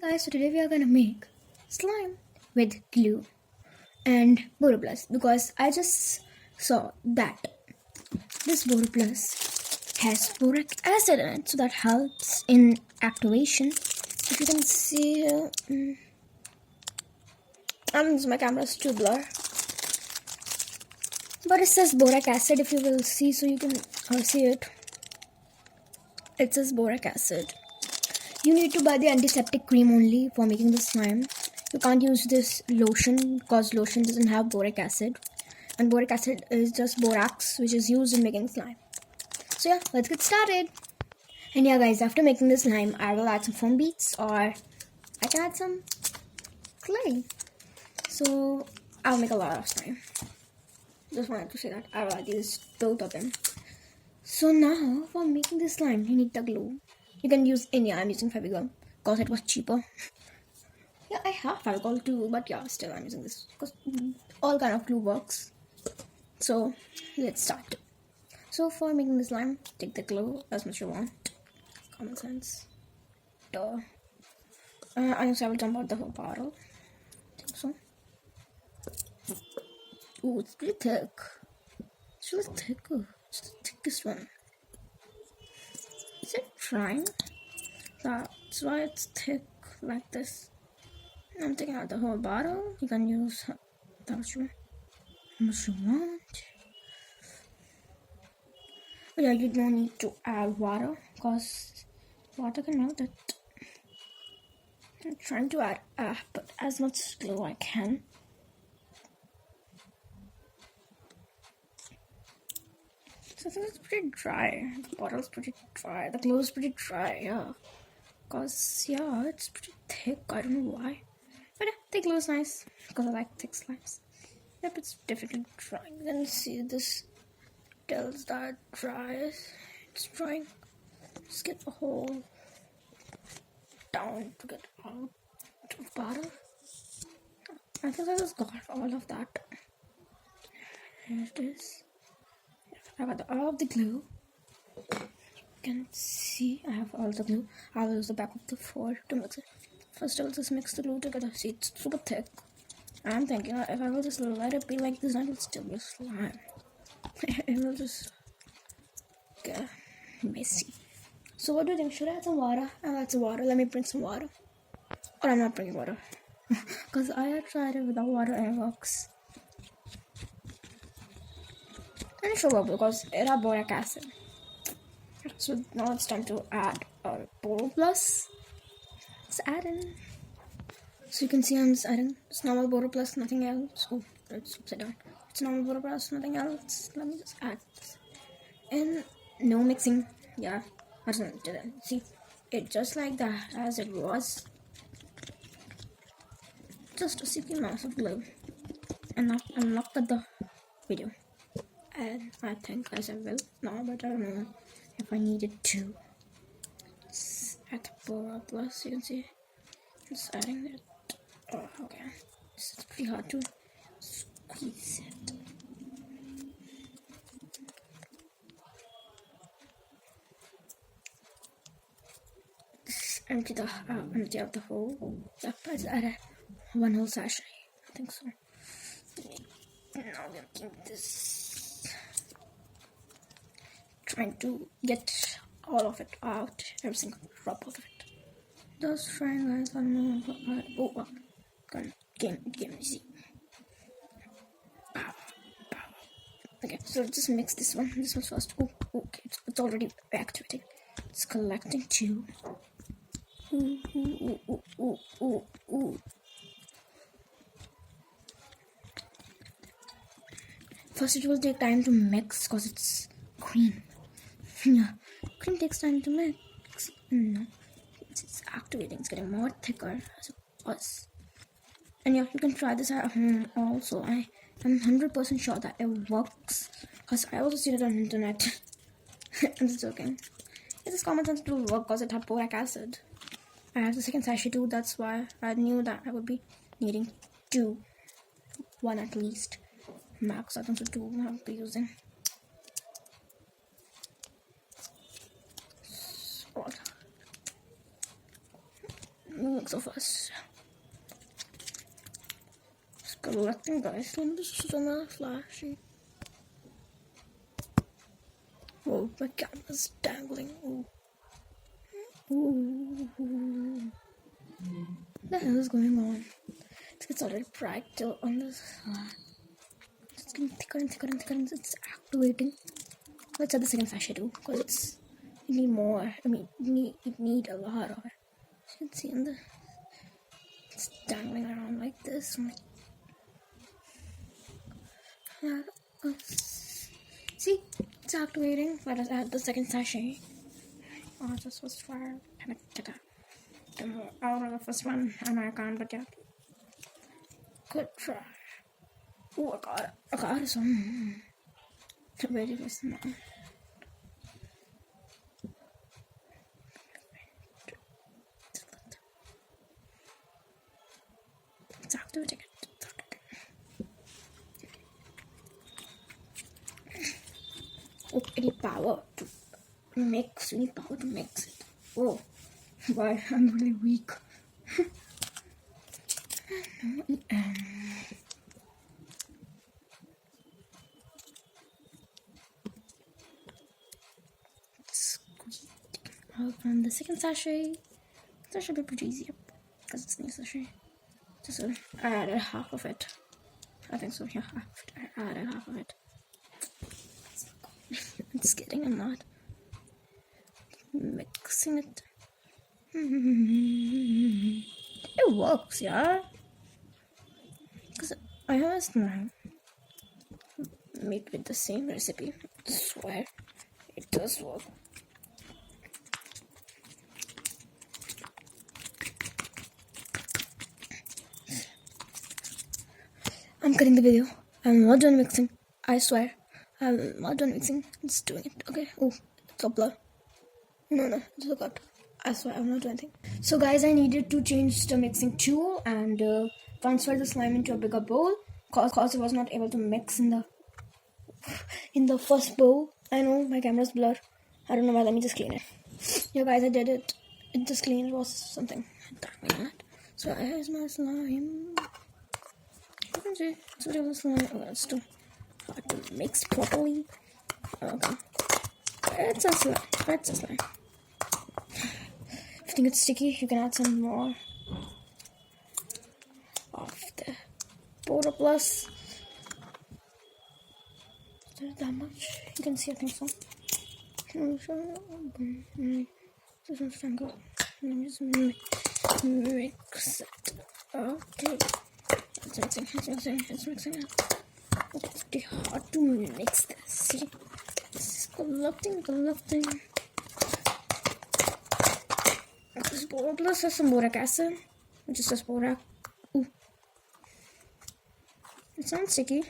Guys, so today we are gonna make slime with glue and boroplus because I just saw that this boroplus has boric acid in it, so that helps in activation. If you can see, my camera's too blur, but it says boric acid. If you will see, so you can see it. It says boric acid. You need to buy the antiseptic cream only for making the slime. You can't use this lotion because lotion doesn't have boric acid. And boric acid is just borax, which is used in making slime. So yeah, let's get started. And yeah guys, after making the slime, I will add some foam beads or I can add some clay. So I'll make a lot of slime. Just wanted to say that I will add these both of them. So now for making the slime, you need the glue. You can use any. I'm using Fevigum because it was cheaper. Yeah, I have Fevigol too, but yeah, still I'm using this because all kind of glue works. So let's start. So for making the slime, take the glue as much you want. Common sense. Duh. I also will dump out the whole bottle. I think so. Ooh, it's pretty thick. It's really thick. It's the thickest one. Is it trying? That's why it's thick like this. I'm taking out the whole bottle. You can use that much you want. But yeah, you don't need to add water because water can melt it. I'm trying to put as much glue I can. So I think it's pretty dry. The bottle's pretty dry. The glue is pretty dry, yeah. Because, yeah, it's pretty thick. I don't know why. But yeah, the glue is nice. Because I like thick slimes. Yep, it's definitely drying. You can see this tells that dry. It's drying. Just get the whole down to get out of the bottle. I think I just got all of that. Here it is. I got all of the glue. You can see I have all the glue. I'll use the back of the fork to mix it. First I'll just mix the glue together. See, it's super thick. I'm thinking if I will just let it be like this, I will still be slime. It will just get messy. So what do you think? Should I add some water? I'll add some water. Let me bring some water. Or I'm not bringing water. Because I have tried it without water and it works. And it should work because it has boric acid. So now it's time to add our boroplus. Let's add in. So you can see I'm just adding. It's normal boroplus, nothing else. Oh, it's upside down. It's normal boroplus, nothing else. Let me just add this. And no mixing. Yeah, I just did it. See, it just like that as it was. Just a sticky mass of glue. And now I'm locked at the video. And I think I will now, but I don't know if I needed to. Let's add boroplus. You can see just adding it. Oh, okay. It's pretty hard to squeeze it. Just empty out the whole. Yep, I just added one whole sachet. I think so. Now we're doing this. Trying to get all of it out, every single drop of it. Just trying, guys. I don't know. Game easy. Okay, so just mix this one. This one's first. Oh, okay, it's already activated. It's collecting too. Ooh. First, it will take time to mix because it's cream. Yeah, cream takes time to mix. No, it's activating. It's getting more thicker as it was. And yeah, you can try this at home also. I am 100% sure that it works because I also seen it on the internet. I'm just joking. It's common sense to work because it had boric acid. I have the second sachet too. That's why I knew that I would be needing one at least. Max, I think so two I'll be using. making it so fast. It's collecting, guys. Let me just switch on the flashy. Oh, my camera's dangling. Oh. Ooh. What the hell is going on? It gets already bright till on this. It's getting thicker and thicker and thicker and it's activating. Let's add the second sachet too, because it's you need more. I mean, you need a lot of it. You can see on the it's dangling around like this. See, it's activating. Let us add the second sachet. Oh, this was far. Get out of the first one, and I can't, but yeah. Good try. Oh, I got some. Where did this now? It's activating it. Oh, I need power to mix. We need power to mix it. Oh, why? I'm really weak. From the second sachet. That should be pretty easy because it's a new sachet. Just I added half of it. I think so. Yeah, I added half of it. I'm just kidding. I'm not mixing it. It works, yeah. Because I have a slime made with the same recipe. I swear, it does work. I'm cutting the video. I'm not done mixing. I swear. I'm not done mixing. I'm just doing it. Okay. Oh, it's a blur. No, it's a cut. I swear I'm not doing anything. So guys, I needed to change the mixing tool and transfer the slime into a bigger bowl cause it was not able to mix in the first bowl. I know my camera's blurred. I don't know why. Let me just clean it. Yeah, guys, I did it. It just cleaned. It was something. So here's my slime. You can see it's real slime. Oh, it's too hard to mix properly. Okay. It's a slime. If you think it's sticky, you can add some more of the boroplus. Is there that much? You can see, I think so. This one's tangled. Let me just mix it. Okay. It's mixing it. It's pretty hard to mix this. See? It's collecting. This boroplus has some boric acid, which is just borac. Ooh. It sounds sticky.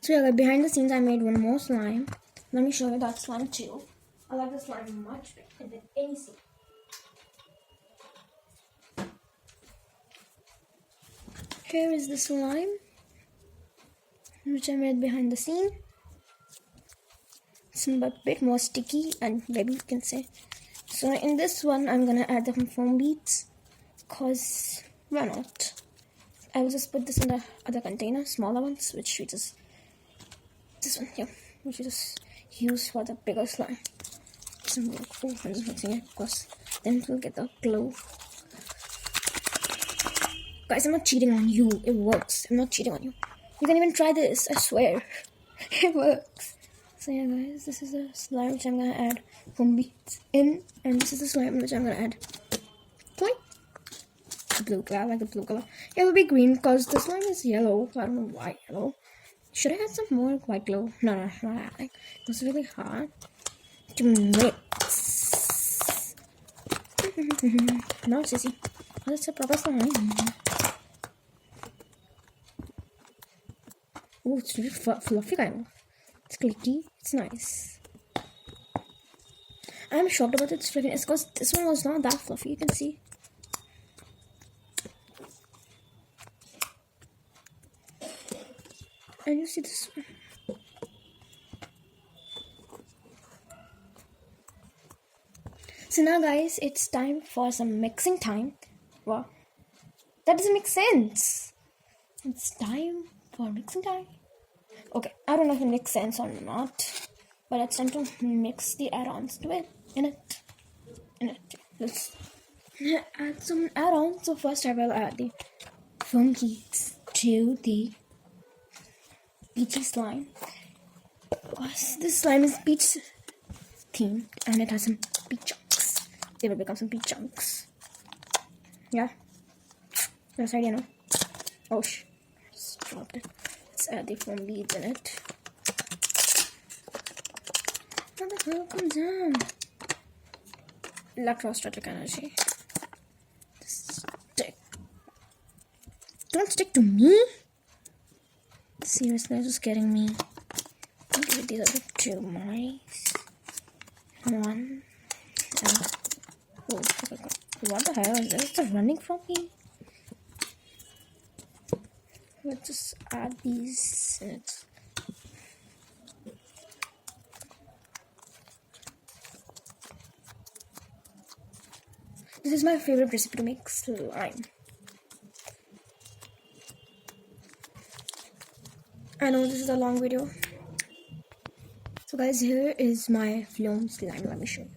So yeah, like behind the scenes, I made one more slime. Let me show you that slime too. I like the slime much better than any slime. Here is the slime, which I made behind the scene. It's a bit more sticky and maybe you can say. So in this one, I'm gonna add the foam beads, cause why not? I will just put this in the other container, smaller ones, which we just this one here, which we just use for the bigger slime. Some more cool. I'm just mixing it, of course. Then we'll get the glow. Guys, I'm not cheating on you. It works. I'm not cheating on you. You can even try this. I swear. It works. So yeah, guys, this is the slime which I'm gonna add foam beads in, and this is the slime which I'm gonna add. Point. Blue color. I like the blue color. It will be green because the slime is yellow. So I don't know why yellow. Should I add some more white glow? No, not adding. It was really hard to mix. No, sissy. That's a proper slime. Oh, it's really fluffy kind of. It's clicky. It's nice. I'm shocked about its fluffiness because this one was not that fluffy. You can see. And you see this one. So now guys, it's time for some mixing time. Wow, that doesn't make sense. It's time for mixing time. Okay, I don't know if it makes sense or not, but it's time to mix the add-ons to it. In it. Let's add some add-ons. So first I will add the foam cakes to the peachy slime. Because this slime is peach themed and it has some peach chunks. They will become some peach chunks. Yeah. That's right, you know. Oh just dropped it. Let's add the foam beads in it. How the hell come down? Electrostatic energy. Stick. Don't stick to me. Seriously, it's just getting me. Maybe these are the two mice. One. And oh, what the hell is this? It's running from me. Let's just add these in it. This is my favorite recipe to make slime. I know this is a long video. So guys, here is my foam slime. Let me show you.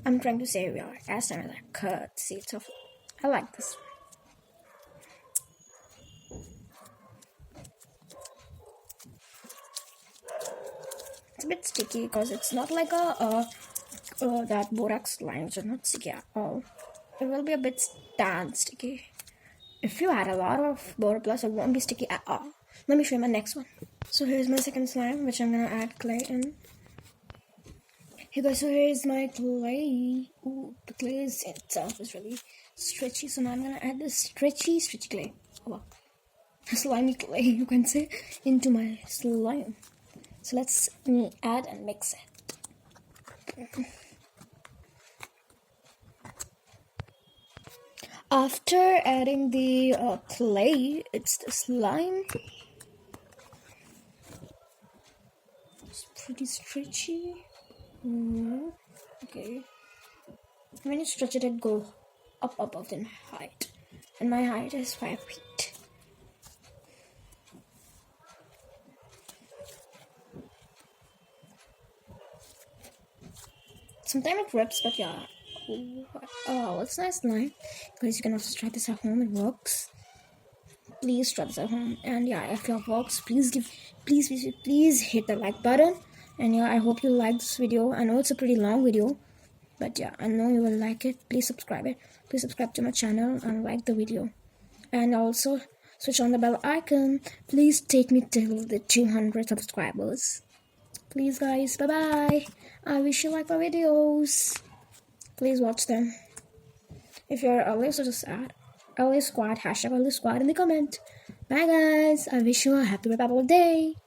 I'm trying to say we are as time as I could. See, it's tough. I like this. It's a bit sticky because it's not like that borax slime, which is not sticky at all. It will be a bit sticky. If you add a lot of boroplus, it won't be sticky at all. Let me show you my next one. So here's my second slime, which I'm gonna add clay in. Hey guys, so here's my clay. Ooh, the clay itself is really stretchy, so now I'm gonna add this stretchy clay. Oh, wow. Slimy clay, you can say, into my slime. So let's add and mix it. After adding the clay, it's the slime. It's pretty stretchy. Okay. When you stretch it, it goes up in height. And my height is 5 feet. Sometimes it rips, but yeah. Oh, it's nice slime. Guys, you can also try this at home. It works. Please try this at home. And yeah, if it works, please hit the like button. And yeah, I hope you like this video. I know it's a pretty long video, but yeah, I know you will like it. Please subscribe it. Please subscribe to my channel and like the video. And also switch on the bell icon. Please take me till the 200 subscribers. Please guys, bye bye. I wish you like my videos. Please watch them. If you're LA, so just add LA Squad, #LA Squad in the comment. Bye guys. I wish you a happy Republic Day.